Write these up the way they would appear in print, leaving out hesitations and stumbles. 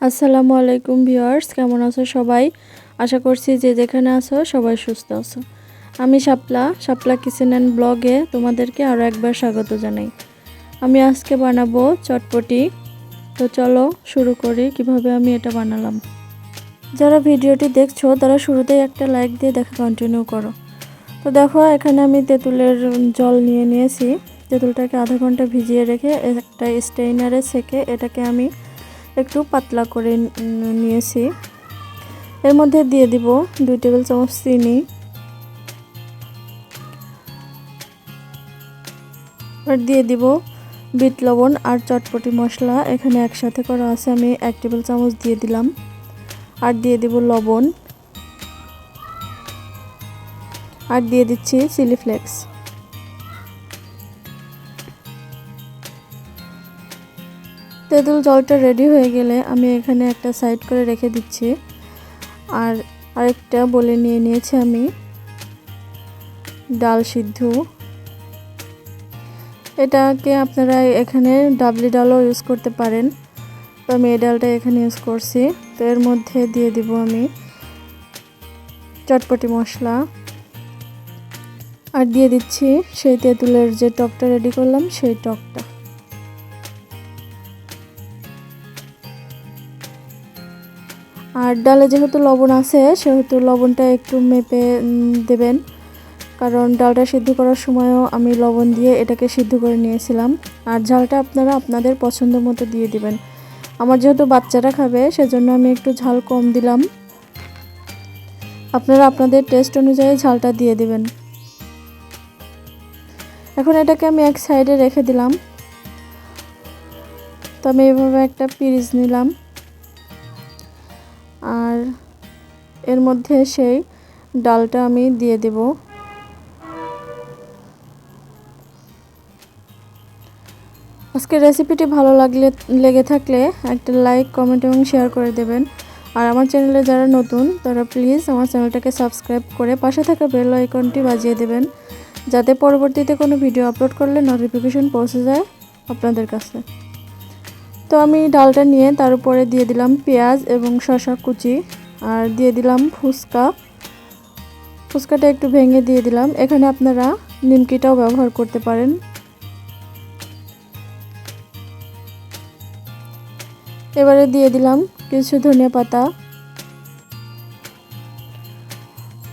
আসসালামু আলাইকুম ভিউয়ার্স, কেমন আছো সবাই? আশা করছি যে যেখানে আছো সবাই সুস্থ আছো। আমি শাপলা কিচেন অ্যান্ড ব্লগে তোমাদেরকে আরও একবার স্বাগত জানাই। আমি আজকে বানাবো চটপটি। তো চলো শুরু করি কিভাবে আমি এটা বানালাম। যারা ভিডিওটি দেখছো তারা শুরুতেই একটা লাইক দিয়ে দেখা কন্টিনিউ করো। তো দেখো, এখানে আমি তেঁতুলের জল নিয়েছি। তেঁতুলটাকে আধা ঘন্টা ভিজিয়ে রেখে একটা স্ট্রেইনারে ছেঁকে এটাকে আমি একটু পাতলা করে নিয়েছি। এর মধ্যে দিয়ে দিব 2 টেবিল চামচ চিনি, আর দিয়ে দিব বিট লবণ আর চটপটি মশলা। এখানে একসাথে করা আছে, আমি 1 টেবিল চামচ দিয়ে দিলাম। আর দিয়ে দিব লবণ, আর দিয়ে দিচ্ছি চিলি ফ্লেক্স। তেঁতুল জলটা রেডি হয়ে গেলে আমি এখানে একটা সাইড করে রেখে দিচ্ছি। আর আরেকটা বলে নিয়েছি আমি ডাল সিদ্ধ। এটাকে আপনারা এখানে ডাবলি ডালও ইউজ করতে পারেন, তো আমি এই ডালটা এখানে ইউজ করছি। তো এর মধ্যে দিয়ে দিব আমি চটপটি মশলা, আর দিয়ে দিচ্ছি সেই তেঁতুলের যে টকটা রেডি করলাম সেই টকটা। আর ডালে যেহেতু লবণ আছে সেহেতু লবণটা একটু মেপে দেবেন, কারণ ডালটা সিদ্ধ করার সময়ও আমি লবণ দিয়ে এটাকে সিদ্ধ করে নিয়েছিলাম। আর ঝালটা আপনারা আপনাদের পছন্দ মতো দিয়ে দিবেন। আমার যেহেতু বাচ্চারা খাবে সেজন্য আমি একটু ঝাল কম দিলাম, আপনারা আপনাদের টেস্ট অনুযায়ী ঝালটা দিয়ে দিবেন। এখন এটাকে আমি এক সাইডে রেখে দিলাম। তো আমি এইভাবে একটা পিরিচ নিলাম, আর এর মধ্যে সেই ডালটা আমি দিয়ে দেব। আজকের রেসিপিটি ভালো লেগে থাকলে একটা লাইক, কমেন্ট এবং শেয়ার করে দেবেন। আর আমার চ্যানেলে যারা নতুন তারা প্লিজ আমার চ্যানেলটাকে সাবস্ক্রাইব করে পাশে থাকা বেল আইকনটি বাজিয়ে দেবেন, যাতে পরবর্তীতে কোনো ভিডিও আপলোড করলে নোটিফিকেশন পৌঁছে যায় আপনাদের কাছে। তো আমি ডালটা নিয়ে তার উপরে দিয়ে দিলাম পেঁয়াজ এবং শসা কুচি, আর দিয়ে দিলাম ফুচকাটা একটু ভেঙে দিয়ে দিলাম। এখানে আপনারা নিমকিটাও ব্যবহার করতে পারেন। এবারে দিয়ে দিলাম কিছু ধনিয়া পাতা।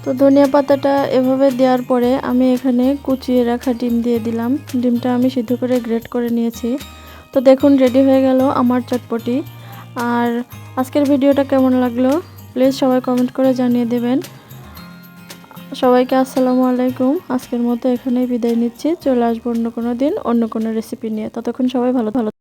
তো ধনিয়া পাতাটা এভাবে দেওয়ার পরে আমি এখানে কুচিয়ে রাখা ডিম দিয়ে দিলাম। ডিমটা আমি সিদ্ধ করে গ্রেট করে নিয়েছি। তো দেখুন, রেডি হয়ে গেল আমার চটপটি। আর আজকের ভিডিওটা কেমন লাগলো প্লিজ সবাই কমেন্ট করে জানিয়ে দেবেন। সবাইকে আসসালামু আলাইকুম। আজকের মতো এখানেই বিদায় নিচ্ছি। চলে আসবো অন্য কোনো দিন অন্য কোনো রেসিপি নিয়ে। ততক্ষণ সবাই ভালো